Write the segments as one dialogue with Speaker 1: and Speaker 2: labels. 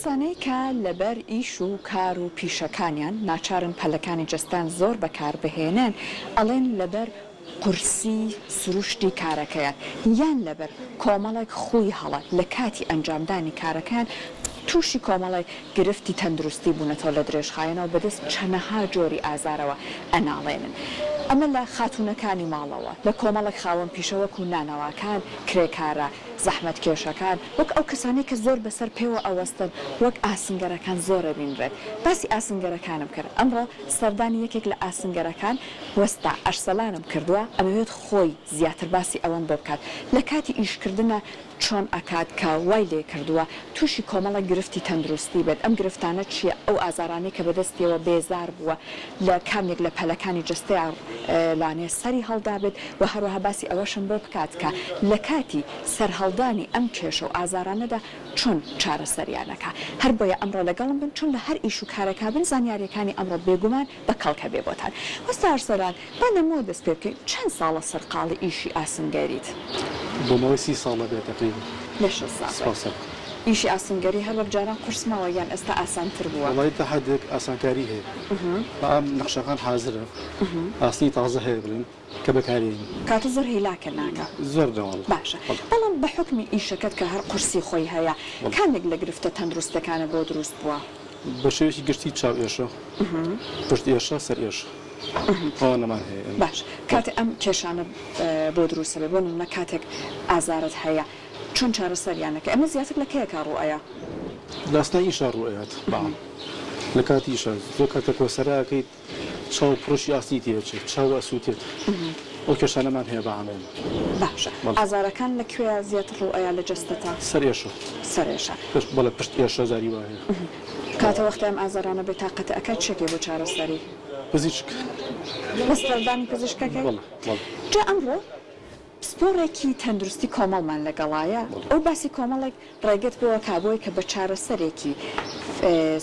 Speaker 1: کەسانەی کە لەبەر ئیش و کار و پیشەکانیان ناچارن پەلەکانی جستان زۆر بەکار بهێنن ئەڵێن لەبەر قورسی سروشتی کارەکەیان یان لەبەر کۆمەڵێک خۆی هەڵە لە کاتی ئەنجامدانی کارەکان تووشی کۆمەڵی گرفتی تەندروستی بوونەتەوە لە درێژخایەنەوە بەدەست چەنەها جۆری ئازارەوە ئەناڵێنن. ئەمە لە خاتونەکانی ماڵەوە لە کۆمەڵێک خاوەن پیشەوەکو نانەواکان کرێکارە زەحمەت کێشەکان وەک ئەو کەسانی کە زۆر بەسەر پێوە ئەوەستن وەک ئاسنگەرەکان زۆرە بینرێت. باسی ئاسنگەرەکانم کرد ئەمڕۆ سەردانی یەکێک لە ئاسنگەرەکان وەستا ئەرسەلانم کردووە ئەمەوێت خۆی زیاتر باسی ئەوەم بۆ بکات لە کاتی ئیشکردنە چۆن ئەکات کە وای لێ کردووە تووشی کۆمەڵە گرفتی تەندروستی بێت ئەم گرفتانە چییە ئەو ئازارانەی کە بەدەستیەوە بێزار بووە لە کامێک لە پەلەکانی جستەیان لانێ سەری هەڵدا بێت و هەروەها باسی ئەوەشم بۆ بکات کە لە کاتی سەرهەڵدانی ئەم کێشە و ئازارانەدا چۆن چارەسەریانەکە هەر بۆیە ئەمڕۆ لەگەڵم بن چون لە هەر ئیش و کارەکە بن زانیاریەکانی ئەمڕۆ بێگومان بە کەڵکە بێ بۆتان وەستا ئەرسەلان با نەمەوە دەست پێ بکەین چەند ساڵە سەرقاڵی ئیشی ئاسنگەریت
Speaker 2: بۆمەوەی 30 ساڵە بێت تقریبا
Speaker 1: لە 6 ساڵ ئیشی ئاسنگەری هەر وەک جاران قورسمەوە یان ئێستا ئاسانتر بووە
Speaker 2: وڵی تا حدێک ئاسانکاری هەیە بەئام نەخشەکان حازرە ئاستی تازە هەیە بڵین کە بەکارێنی
Speaker 1: کاتە زۆر هیلاکە ناکە
Speaker 2: زۆر دەواڵ
Speaker 1: باشە بەڵام بە حکمی ئیشەکەت کە هەر قورسی خۆی هەیە کامێک لە گرفتە تەندروستەکانە بۆ دروست بووە
Speaker 2: بە شێوەیەکی گشتی چاو ئێشە پشت ئێشە سەر ئێش ئەوە نەمان هەیە
Speaker 1: باش کاتێ ئەم کێشانە بۆ دروستە بێ بۆ نمونە کاتێک ئازارت هەیە چۆن چارەسەریانەکە ئەمە زیاتر لە کەیەکە ڕوئەیە
Speaker 2: داستان ئیشا ڕوئەیەت بەعام لە کاتی ئیشە زۆر کاتە کۆسەراکەیت چاو پڕۆشی ئاستی تێچێت چاو ئەسووتێت ئەو کێشانەمان هەیە بەعامێن
Speaker 1: باشە ئازارەکان لەکوێ زیاتر ڕوئەیە لە جەستەتا
Speaker 2: سەر ئێشە
Speaker 1: سەرێشە
Speaker 2: بەڵێ پشت ئێشە زاری وایە
Speaker 1: کاتە وەختە ئەم ئازارانە بێتاقەتە ئەکات چێکێ بۆ چارەسەری
Speaker 2: پزیشک
Speaker 1: بەستەردانی پزیشکەکەی جا ئەمڕۆ سپۆڕێکی تەندروستی کۆمەڵمان لەگەڵایە ئەو باسی کۆمەڵێک ڕێگەت بۆوە کابۆی کە بە چارەسەرێکی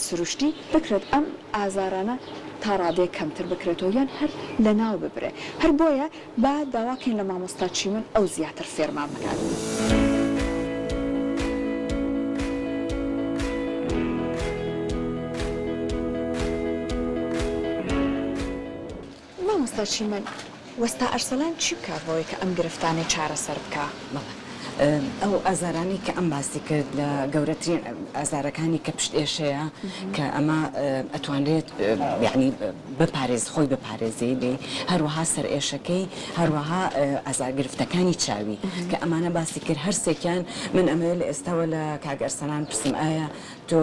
Speaker 1: سروشتی بکرێت ئەم ئازارانە تا ڕادێک کەمتر بکرێتەوە یان هەر لە ناو ببرێ هەر بۆیە با داواکەین لە مامۆستا چیمن ئەو زیاتر فێرمان بکات. مامۆستا چیمن وەستا ئەرسەلان چی بکات بۆی کە ئەم گرفتانەی چارەسەر بکە؟
Speaker 3: ئەو ئازارانی کە ئەم باسی کرد لە گەورەترین ئازارەکانی کە پشت ئێشەیە کە ئەمە ئەتوانرێت یعنی بپارێز خۆی بپارێزی لێ هەروەها سەر ئێشەکەی هەروەها ئازارگرفتەکانی چاوی کە ئەمانە باسی کرد هەرسێکیان من ئەمەوێت لە ئێستاوە لە کاگەرسەلان پرسم ئایا تۆ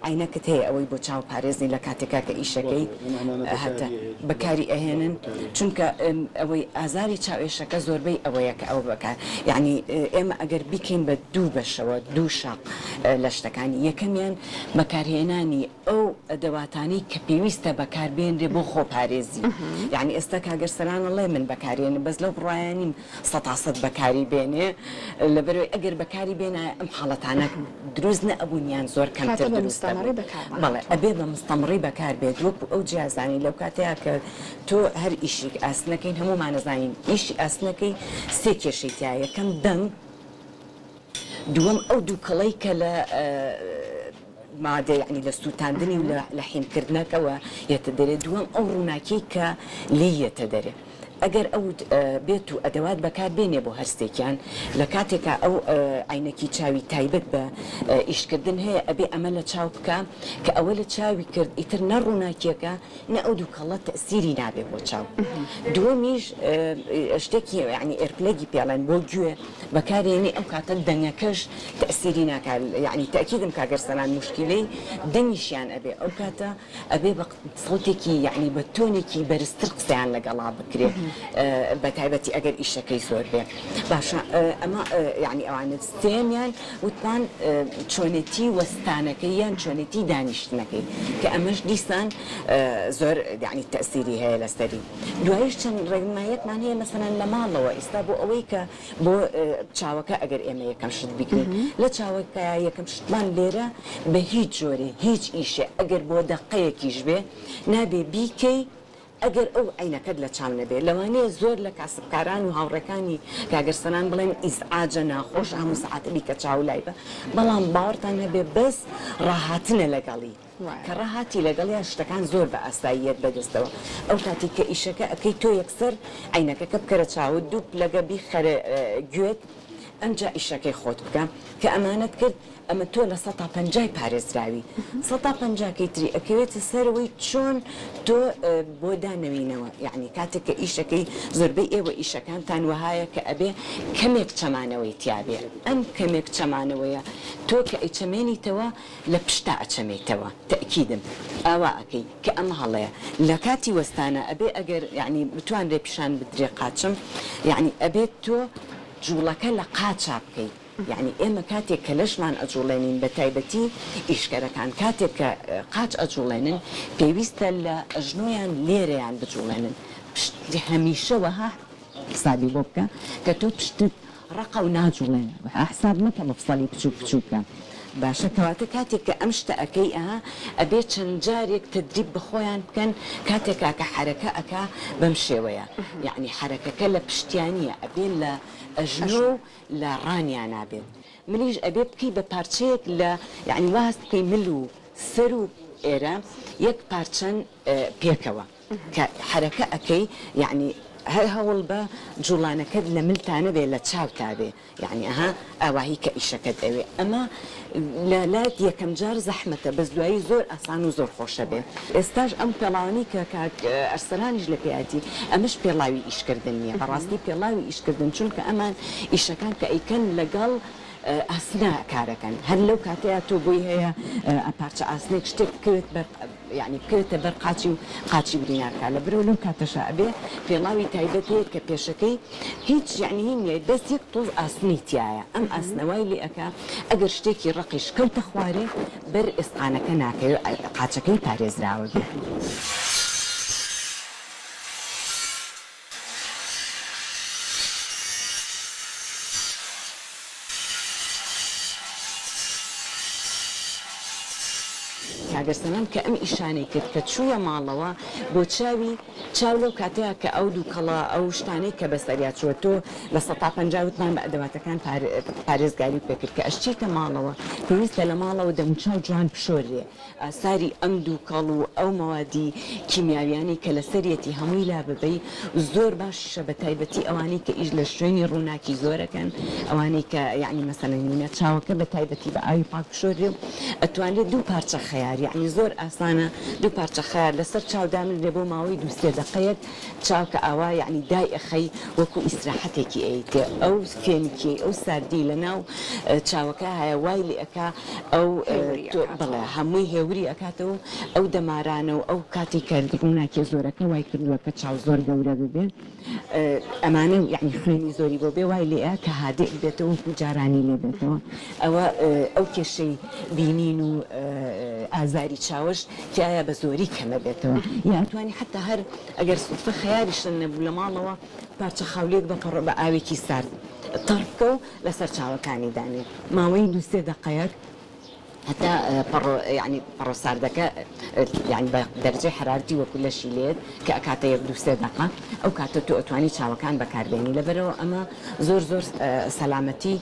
Speaker 3: عینەکەت هەیە ئەوەی بۆ چاو پارێزنی لە کاتێکا کە ئیشەکەی هەتە بەکاری ئەهێنن چونکە ئەوەی ئازاری چاوێشەکە زۆربەی ئەوەیە کە ئەو بەکار یعنی ئێمە ئەگەر بیکەین بە دوو بەشەوە دوو شاق لە شتەکانی یەکەمیان بەکارهێنانی ئەو ئەدەواتانی کە پێویستە بەکاربێنرێ بۆ خۆپارێزی یعنی ئێستا کاگەرسەلان ئەڵێ من بەکارێنم بەس لەو بڕایانیم 100% بەکاری بێنێ لەبەرەوەی ئەگەر بەکاری بێنە ئەم حاڵەتانە دروست نەبوونیان زۆر کەمتر دروست بەڵێ ئەبێ بە مستەمڕی بەکار بێت وەکو ئەو جیازانی لەو کاتەیە کە تۆ هەر ئیشی ئاسنەکەین هەمومانەزانین ئیشی ئاسنەکەی سێ کێشەی تایە یەکەم دەنگ دووەم ئەو دووکەڵەی کە لە مادە یعنی لە سووتاندنی و لە حینکردنەکەەوە یەتە دەرێت دووەم ئەو ڕووناکیی کە لێ یەتە دەرێت ئەگەر ئەو بێت و ئەدەوات بەکار بێنێ بۆ هەرستێکیان لە کاتێکە ئەو عینەکی چاوی تایبەت بە ئیشکردن هەیە ئەبێ ئەمە لە چاو بکە کە ئەوە لە چاوی کرد ئیتر نە ڕووناکیەکە نە ئەو دووکەڵە تەسیری نابێ بۆ چاو دووەمیش شتێکی یعنی ئێرپلەگی پێڵێن بۆ گوێ بەکارێنی ئەو کاتە دەنگەکەش تەسیری ناکات یعنی تاکیدم کاگەرسەلان مشکلەی دەنگیشیان ئەبێ ئەو کاتە ئەبێ بە سەوتێکی یعنی بە تۆنێکی بەرزتر قسەیان لەگەڵا بکرێت بە تایبەتی ئەگەر ئیشەکەی زۆر بێ باشە ئەمە یعنی ئەوانە سێمیان وتمان چۆنێتی وەستانەکەی یان چۆنێتی دانیشتنەکەی کە ئەمەش دیسان زۆر یعنی تەسیری هەیە لەسەری دوایش چەند ڕێگمایەتمان هەیە مەسەلەن لە ماڵەوە ئێستا بۆ ئەوەی کە بۆ چاوەکە ئەگەر ئێمە یەکەم شت بگرین لە چاوەکە یەکەم شتمان لێرە بە هیچ جۆرێ هیچ ئیشێ ئەگەر بۆ دەقەیەکیش بێ نابێ بیکەی ئەگەر ئەو عینەکەت لە چاو نەبێ لەوانەیە زۆر لە کاسبکاران و هاوڕەکانی کاگەرسەران بڵێن ئیزعاجە ناخۆش هەموو سعاتەبی کە چاو لای بە بەڵام باوەڕتان هەبێ بەس ڕاهاتنە لەگەڵی کە ڕاهاتی لەگەڵیا شتەکان زۆر بە ئاساییەت بەدەستەوە ئەو کاتی کە ئیشەکە ئەەکەی تۆ یەکسەر عینەکەکە بکەرە چاوت دوو لەگە بیخەرە گوێت ئەنجا ئیشەکەی خۆت بکەم کە ئەمانەت کرد ئەمە تۆ لە 150 پارێزراوی 150 تری ئەکەوێتە سەرەوەی چۆن تۆ بۆ دانەوینەوە یعنی کاتێک کە ئیشەکەی زۆربەی ئێوە ئیشەکانتان وهایە کە ئەبێ کەمێک چەمانەوەی تیاابێ ئەم کەمێک چەمانەوەیە تۆ کە ئەیچەمێنیتەوە لە پشتا ئەچەمێتەوە تەکیدم ئاوا ئەەکەی کە ئەم هەڵەیە لە کاتی وەستانە ئەبێ ئەگەر یعنی بتوانرێ پیشان بدرێ قاچم یعنی ئەبێت تۆ جوڵەکە لە قاچا بکەیت یعنی ئێمە کاتێک کە لەشمان ئەجوڵێنین بە تایبەتی ئیشکەرەکان کاتێک کە قاچ ئەجوڵێنن پێویستە لە ئەژنۆیان لێرەیان بجوڵێنن هەمیشەوەها حسابی بۆ بکە کە تۆ پشتت ڕقە و ناجوڵێنە حساب مەکە مەفسەڵی بچووک بچووکە باشە کەواتە کاتێک کە ئەم شتە ئەەکەی ئەبێ چەند جارێک تدریب بخۆیان بکەن کاتێکا کە حرەکە ئەکا بەم شێوەیە یعنی حرەکەکە لە پشتیانیە ئەبێن لە ئەژنۆ لە ڕانیان نابێت ملیش ئەبێ بکەی بە پارچەیەک لە یعنی واست بکەی مل و سەر و ئێرە یەک پارچەن پێکەوە کە حرەکە ئەەکەی یعنی هەر هەوڵ بە جوڵانەکەت لە ملتانە بێ لە چاوتابێ یعنی ئەها ئاواهی کە ئیشەکەت ئەوێ ئەمە لە لات یەکەم جار زەحمەتە بەس دوایی زۆر ئاسان و زۆر خۆشە بێ ئێستاش ئەم پێڵاوانی کە ئەرسەرانیش لە پێیاتی ئەمەش پێڵاوی ئیشکردن نییە بەڕاستی پێڵاوی ئیشکردن چونکە ئەمان ئیشەکان کە ئەیکەن لەگەڵ ئاسنا کارەکەن هەر لەو کاتەیە تۆ بۆی هەیە پارچە ئاسنێک شتێک بکەوێت یعنی بکەوێتە بەر قاچی و قاچی برینارکە لە برەوە لەو کاتەشە ئەبێ پێڵاوی تایبەت هەیە کە پێشەکەی هیچ یعنی نییە دەست یەک تۆز ئاسنی تایە ئەم ئاسنەوەی لێ ئەکا ئەگەر شتێکی ڕقیش کەوتە خوارێ بەر ئێسقانەکە ناکەوێت قاچەکەی پارێزراوە بێت. کاگەرسەران کە ئەم ئیشانەی کرد کە چووە ماڵەوە بۆ چاو لەو کاتەیە کە ئەو دووکەڵە ئەو شتانەی کە بەسەریا چوە تۆ لە 150 وتمان بە ئەدەواتەکان پارێزگاری پێکرد کە ئەشتێتە ماڵەوە پێویستە لە ماڵەوە دەموچاو جوان پشۆرێ ئاساری ئەم دووکەڵ و ئەو مەوادی کیمیاویانی کە لە سەرەتی هەمووی لا ببەی زۆر باشە بە تایبەتی ئەوانەی کە ئیش لە شوێنی ڕووناکی زۆرەکەن ئەوانەی کە یعنی مەسەلەنینە چاوەکە بە تایبەتی بە ئاوی پاک پشۆرێ و ئەتوانێت دوو پارچە خەیاری یعنی زۆر ئاسانە دوو پارچە خەیار لەسەر چاودامن لێ بۆ ماوەی 2-3 دقەیەک چاوکە ئاوا یعنی دای ئەخەی وەکو ئیسراحەتێکی ئەیتێ ئەو فێنکی ئەو ساردی لە ناو چاوەکە هەیە وای لێ ئەکا ئەو بڵێ هەمووی هێوری ئەکاتەوە ئەو دەمارانە و ئەو کاتی کە ڕووناکی زۆرەکە وای کردووە کە چاو زۆر گەورە ببێن ئەمانە یعنی خوێنی زۆری بۆ بێ وای لێ کە هادێک بێتەوە وەکو جارانی لێ بێتەوە ئەوە ئەو کێشەی بینین و ئازاری چاوەش تایە بە زۆری کەمە بێتەوە یاتوانی حتا هەر ئەگەر سوفە خەیاریشن نەبوو لە ماڵەوە پارچە خاولێک بەپەڕ بە ئاوێکی سارد تەڕکە و لەسەر چاوەکانی دانێ ماوەی 2-3 دقەیەک حتى يعني بروساردك يعني بدرجة حرارتي وكل شيء ليد كأكاتا يبدو صدقة أو كاتا تواني شاو كان بكاربيني لبرو أما زور سلامتي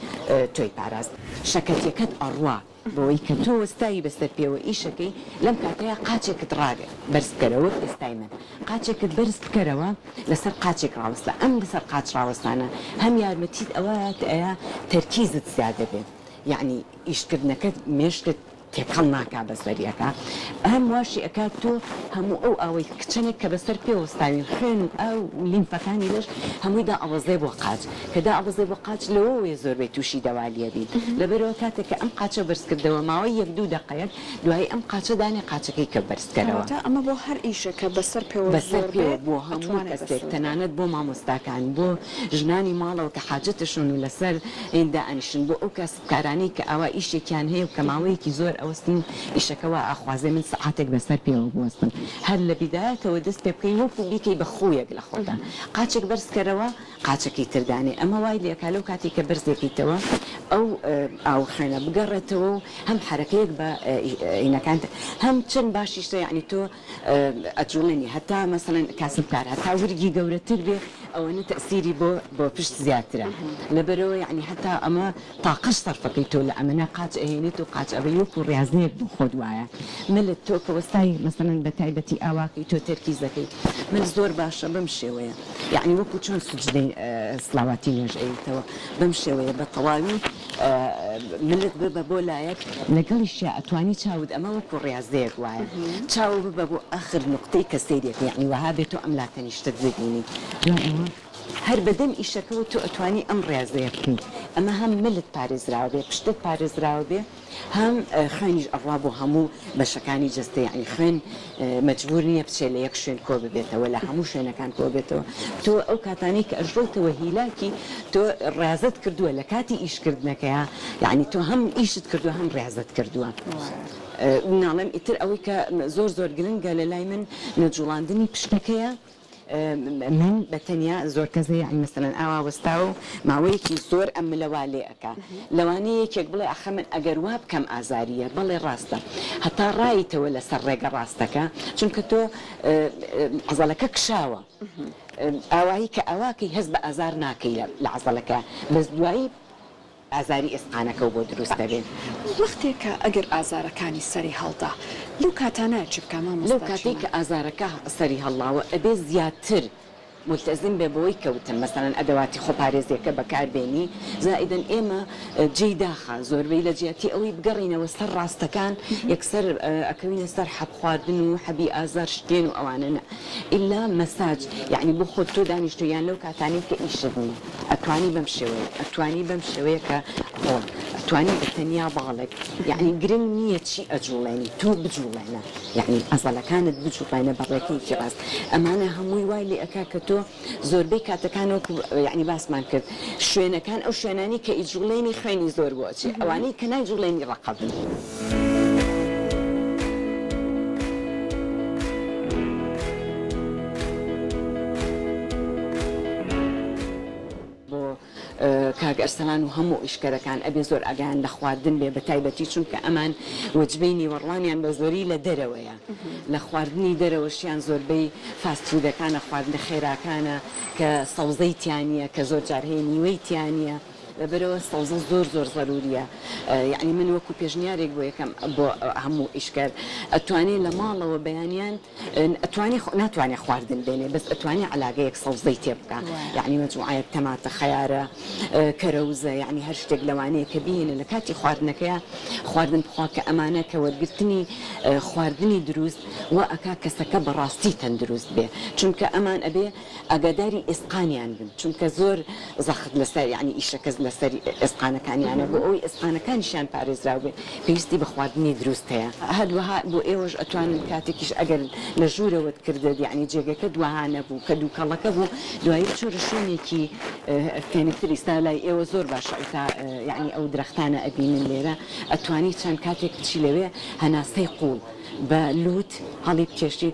Speaker 3: توي باراز شكتي كد أروع بوي كتو استاي بستبي وإيشكي لم كاتيا قاتشك تراجع برس كروك استايمن قاتشك برس كروا لسر قاتشك راوسلا أم لسر قاتش راوسلانا هم يا متيت أوقات تركيز زيادة به يعني إيشكدنك مشت تێکەڵناکە بەسەریەکە هەم واشی ئەکات تۆ هەموو ئەو ئەوەی کچنێک کە بەسەر پێوەستاوین خوێن ئەو لیمفەکانی لەش هەموویدا ئەوەزێ بۆ قاچ کەدا ئەوەزێ بۆ قاچ لەوەوێ زۆربەی تووشی دەوالیە بین لەبەرەوە کاتێک کە ئەم قاچە بەرزکردەوە ماوەی 1-2 دقەیەک دوای ئەم قاچە دانێ قاچەکەی کە بەرزکەرەوە
Speaker 1: ئەمە بۆ هەر ئیشەکە بەسەر پێوە
Speaker 3: بۆ هەموو کەسێک تەنانەت بۆ مامۆستاکان بۆ ژنانی ماڵەوە کە حاجەتشون و لەسەر هێندا ئەنیشن بۆ ئەو کەسبکارانی کە ئەوە ئیشێکیان هەیە و کە ماوەیەکی زۆر ئەوستن ئیشەکەەوە ئاخوازێ من سعاتێک بەسەر پێوە بوەستن هەر لە بیدایەتەوە دەست پێ بکەین وەکو بیکەی بە خۆیەک لە خۆدا قاچێک بەرزکەرەوە قاچەکەی تردانێ ئەمە وای لێکا لەو کاتی کە بەرزێکیتەوە ئەو ئاوخێنە بگەڕێتەوە و هەم حرەکەیەک بە عینەکان هەم چەند باشیشتە یعنی تۆ ئەجوڵێنی هەتا مەسەڵەن کاسبکار هەتا ورگی گەورەتر بێ ئەوەنە تەسیری بۆ پشت زیاترە لەبەرەوە یعنی هەتا ئەمە تاقەش سەرفەکەی تۆ لە ئەمەە قاچ ئەهێنێت و قاچ ئەبەی وەکو ڕاستنێک بۆ خۆت وایە ملت تۆ کە وەستای مەسەڵەن بە تایبەتی ئاواکەی تۆ تەرکیزەکەی من زۆر باشە بەم شێوەیە یعنی وەکو چۆن سوجدەی سڵاواتی نوێژەیەتەوە بەم شێوەیە بە تەواوی ملت ببە بۆ لایەک لەگەڵیشیا ئەتوانی چاود ئەمە وەکو ڕاستەیەک وایە چاو ببە بۆ ئاخر نقطەی کە سەیرێک یعنی وەها بێت تۆ ئەم لاتەنیشتت ببینی دوایەوە هەر بەدەم ئیشەکەەوە تۆ ئەتوانی ئەم ڕاستەیە بکەین ئەمە هەم ملت پارێزراوە بێ پشتت پارێزراوە بێ هەم خوێنیش ئەڕوا بۆ هەموو بەشەکانی جستە یعنی خوێن مەجبور نییە بچێ لە یەک شوێن کۆ ببێتەوە لە هەموو شوێنەکان کۆ بێتەوە تۆ ئەو کاتانەی کە ئەژڕۆتەوە هیلاکی تۆ ڕازت کردووە لە کاتی ئیشکردنەکەیە یعنی تۆ هەم ئیشت کردووە هەم ڕازت کردووە ناڵێم ئیتر ئەوەی کە زۆر گرنگە لە لای من نەجوڵاندنی پشتەکەیە من بەتەنیا زۆر کەسە یعنی مەسەلەن ئاوا وەستا و ماوەیەکی زۆر ئەم لەوا لێ ئەکا لەوانەیە یەکێک بڵێ ئەخە من ئەگەر وا بکەم ئازاریە بەڵێ ڕاستە هەتا ڕایتەوە لەسەر ڕێگە ڕاستەکە چونکە تۆ عەزەڵەکە کشاوە ئاوایی کە ئەواکەی هەست بە ئازار ناکەی لە عەزەڵەکە بەس دوایی ئازاری ئێسقانەکە بۆ دروست دەبێن
Speaker 1: وەختێک کە ئەگەر ئازارەکانی سەری هەڵدا لەو کاتانە چ بکەمە
Speaker 3: لەو کاتێک کە ئازارەکە سەری هەڵاوە ئەبێ زیاتر ملتەزم بێ بۆی کەوتم مەسەڵەن ئەدەواتی خۆپارێزیەکە بەکاربێنی زائیدەن ئێمە جێی داخە زۆربەی لە جیاتی ئەوەی بگەڕینەوە سەر ڕاستەکان یەکسەر ئەکەوینە سەر حەب خواردن و حەبی ئازار شتێن و ئەوانە ئیلا مەساج یعنی بۆ خۆت تۆ دانیشتویان لەو کاتانی کە ئیشتنی ئەتوانی بەم شێوەیە کە ئەتوانی بەتەنیا باڵێک یعنی گرنگ نییە چی ئەجوڵێنی تۆ بجوڵێنە یعنی ئەزەڵەکانت بجوڵێنە بەڕێکەیەکی ڕاست ئەمانە هەمووی وای لێ ئەکا کە تۆ زۆربەی کاتەکانەوە یعنی باسمان کرد شوێنەکان ئەو شوێنانی کە ئیجوڵێنی خوێنی زۆر بۆچی ئەوانەی کە نایجوڵێنی ڕقەبن کاگە ئەرسەلان و هەموو ئیشکەرەکان ئەبێ زۆر ئەگەیان لە خواردن بێ بە تایبەتی چونکە ئەمان وەجبەی نیوەڕوانیان بە زۆری لە دەرەوەیە لە خواردنی دەرەوەشیان زۆربەی فاستفودەکانە خواردنە خێراکانە کە سەوزەی تیانە کە زۆر جار هەیە نیوەی تیانە لەبەرەوە سەوزە زۆر ضروريە یعنی من وەکو پێشنیارێک بۆ یەکەم بۆ هەموو ئیشکەر ئەتوانێت لە ماڵەوە بەیانیان ناتوانێت خواردن بێنێ بەس ئەتوانێت علاگەیەک سەوزەی تێ بکە یعنی مەجموعەیەک تەماتە خەیارە کەرەوزە یعنی هەر شتێک لەوانەیە کە بهێنە لە کاتی خواردنەکەیە خواردن بخوا کە ئەمانە کە وەرگرتنی خواردنی دروست و ئەکا کەسەکە بەڕاستی تەندروست بێ چونکە ئەمان ئەبێ ئاگاداری ئێسقانیان بن چونکە زۆر زەخت لەسەر یعنی ئیشەکەس لەسەر ئێسقانەکانیانە بۆ ئەوی ئێسقانەکانیشیان پارێزراو بێ پێویستی بە خواردنی دروست هەیە هەروەها بۆ ئێوەش ئەتوانن کاتێکیش ئەگەر لە ژوورەوەت کردێت یعنی جێگەکە دوهانە بوو کە دووکەڵەکە بوو دوایی چۆرە شوێنێکی فێنکتری ستا لای ئێوە زۆر باشە تا یعنی ئەو درەختانە ئەبینن لێرە ئەتوانی چەند کاتێک بچی لەوێ هەناسەی قوڵ بە لوت هەڵی بکێشی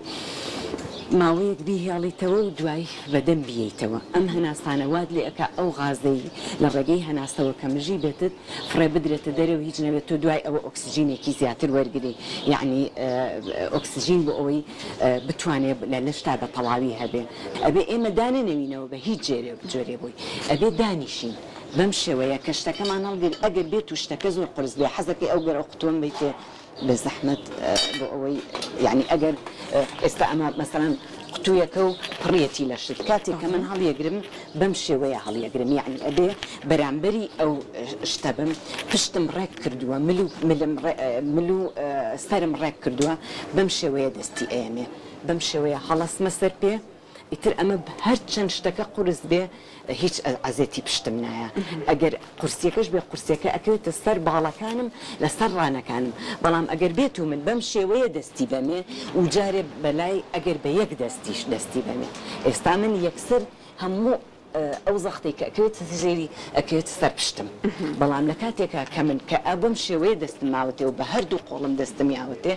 Speaker 3: ماوەیەک بیهێڵیتەوە و دوای بەدەم بییتەوە ئەم هەناسانە واد لێ ئەکا ئەو غازەی لە ڕێگەی هەناسەوە کە مژی بێتت فڕێ بدرێتە دەرەوە هیچ نەبێت تۆ دوای ئەوە ئۆکسسیژینێکی زیاتر وەرگری یعنی ئۆکسسیژین بۆ ئەوەی بتوانێت لە شتا بە تەواوی هەبێ ئەبێ ئێمە دانەنەوینەوە بە هیچ جۆرێ بووی ئەبێ دانیشین بەم شێوەیە کە شتەکەمان هەڵگر ئەگەر بێت و شتەکە زۆر قرس بێ حەزەکەی ئەو گەرە قوتوم بیتێ بە زەحمەت بۆ ئەوەی یعنی ئەگەر ئێستا ئەمە مەسەڵەن قوتوویەکە و پڕێتی لە شت کاتێک کە من هەڵیەگرم بەم شێوەیە هەڵیەگرم یعنی ئەبێ بەرامبەری ئەو شتە بم پشتم ڕێک کردووە مل و سەرم ڕێک کردووە بەم شێوەیە دەستی ئەیەمێ بەم شێوەیە هەڵەسمە سەر پێ ئیتر ئەمە هەر چەند شتەکە قورس بێ هیچ ئازێتی پشتم نایە ئەگەر قورسیەکەش بێ قورسیەکە ئەکەوێتە سەر باڵەکانم لەسەر ڕانەکانم بەڵام ئەگەر بێت و من بەم شێوەیە دەستی بەمێ و جارێ بەلای ئەگەر بە یەک دەستیش دەستی بەمێ ئێستا من یەکسەر هەموو ئەو زەختی کە ئەکەوێت سژێری ئەکەوێت سەر پشتم بەڵام لە کاتێکە کە من کە ئەبم شێوەیە دەستم ماوەتێ و بە هەردوو قۆڵم دەستم یاوەتێ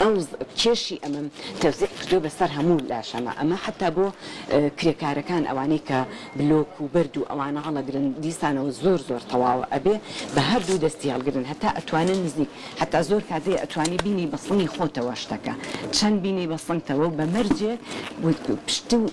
Speaker 3: ئەو کێشی ئەمەم تەوزیق کردو بەسەر هەموو لاشەمە ئەمە حتا بۆ کرێکارەکان ئەوانەی کە بلۆک و بەرد و ئەوانە هەڵەگرن دیسانەوە زۆر زۆر تەواوە ئەبێ بە هەردوو دەستی هەڵگرن هەتا ئەتوانن نزیک هەتا زۆر کاتێ ئەتوانی بینی بەسڵنی خۆتەوە شتەکە چەند بینی بەسڵنگتەوە بە مەرجێ پشت و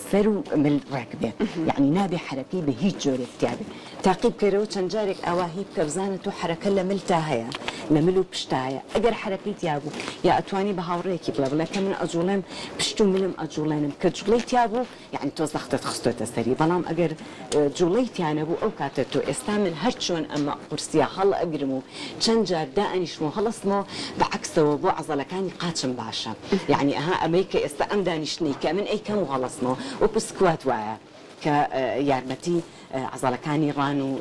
Speaker 3: سەر و مل ڕێک بێت یعنی نابێ حرەکەی بە هیچ جۆرێک تیابێ تاقیب کەرەوە چەند جارێک ئاواهی بکە بزانە تۆ حرەکە لە ملتا هەیە لە مل و پشتایە ئەگەر حرەکەی تیابوو یا ئەتوانی بە هاوڕێکی بڵێ کە من ئەجوڵێم پشت و ملم ئەجوڵێنم کە جوڵەی تیابوو یعنی تۆ زەختت خستۆتە سەری بەڵام ئەگەر جوڵەی تیانە بوو ئەو کاتە تۆ ئێستا من هەر چۆن ئەمە قورسیە هەڵ ئەگرم و چەند جار دائنیشم و هەڵستمەوە بەعکسەوە بۆ عەزەلەکانی قاچم باشە یعنی ئەها ئەمەی کە ئێستا ئەم دانیشتنەی کە من ئەیکەم و هەڵستمەوە وەکو سکوات وایە کە یارمەتی عەزەڵەکانی ڕان و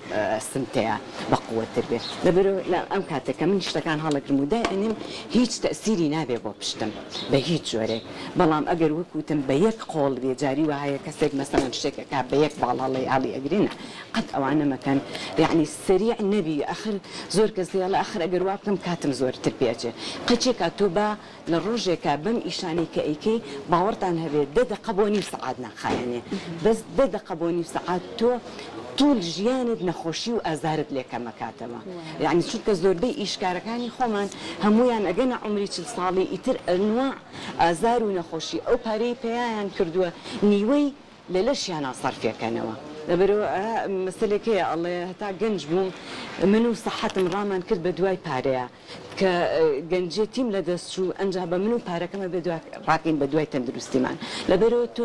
Speaker 3: سمتەیە بە قووەتر بێت لەبەرەوە ئەم کاتێکە من شتەکان هەڵەگرم و دائنیم هیچ تەسیری نابێ بۆ پشتم بە هیچ جۆرێک بەڵام ئەگەر وەکوتم بە یەک قۆڵ بێ جاری وایە کەسێک مەسەڵەن شتێکەکە بە یەک باڵاڵی ئاڵی ئەگرینە قەت ئەوانە مەکەن یعنی سریع نەبی ئەخر زۆر کەس لە ئەخر ئەگەر وا بکەم کاتم زۆرتر پێچێ قەچێکە تۆ بە لە ڕۆژێکە بەم ئیشانەی کە ئەیکەی باوەڕتان هەبێت 10 دقە بۆ نیو سەعات ناخایەنێ بەس 10 دقە بۆ نیو سەعات تۆ طول ژیانت نەخۆشی و ئازارت لێکەمەکاتەوە یعنی چونکە زۆربەی ئیشکارەکانی خۆمان هەمویان ئەگەنە عمری 40 ساڵی ئیتر ئەنواع ئازار و نەخۆشی ئەو پارەی پێیان کردووە نیوەی لە لەشیانە سەرفێکەنەوە لەبەرەوە مەسەلێکەیە ئەڵێ هەتا گەنج بووم من و سەحەتم ڕامان کرد بە دوای پارەیە کە گەنجێتیم لە دەستچوو ئەنجا بە من و پارەکەمە ڕاکەین بە دوای تەندروستیمان لەبەرەوە تۆ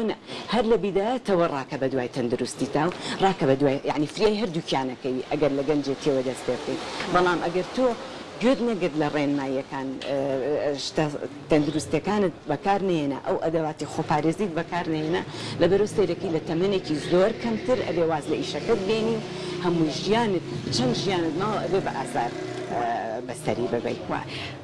Speaker 3: هەر لە بیدایەتەوە ڕاکە بە دوای تەندروستی تا و ڕاکە بە دوای یعنی فریای هەردووکیانەکەی ئەگەر لە گەنجێتیەوە دەست پێ بکەیت بەڵام ئەگەر تۆ گوێت نەگرت لە ڕێنماییەکان تەندروستەکانت بەکارنێنە ئەو ئەدەواتی خۆپارێزیت بەکارنێنە لەبەرەوە سەیرەکی لە تەمەنێکی زۆر کەمتر ئەبێ واز لە ئیشەکەت بێنی هەموو ژیانت چەند ژیانت ماوە ئەبێ بە ئازار بەسەری ببیت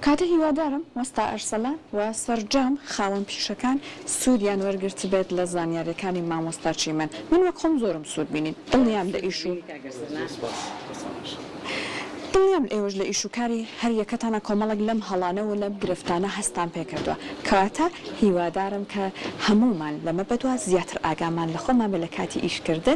Speaker 1: کاتە هیوادارم وەستا ئەرسەلان و سەرجەم خاوەن پیشەکان سوودیان وەرگرت بێت لە زانیاریەکانی مامۆستاچی من وەک خۆم زۆرم سوود بینین دڵنیام لە ئیش و دڵنیام ئێوەش لە ئیشوکاری هەر یەکەتانە کۆمەڵک لەم هەڵانە و لەم گرفتانە هەستان پێکردووە کەواتە هیوادارم کە هەمومان لەمە بەدوا زیاتر ئاگامان لە خۆمان بە لە کاتی ئیشکردن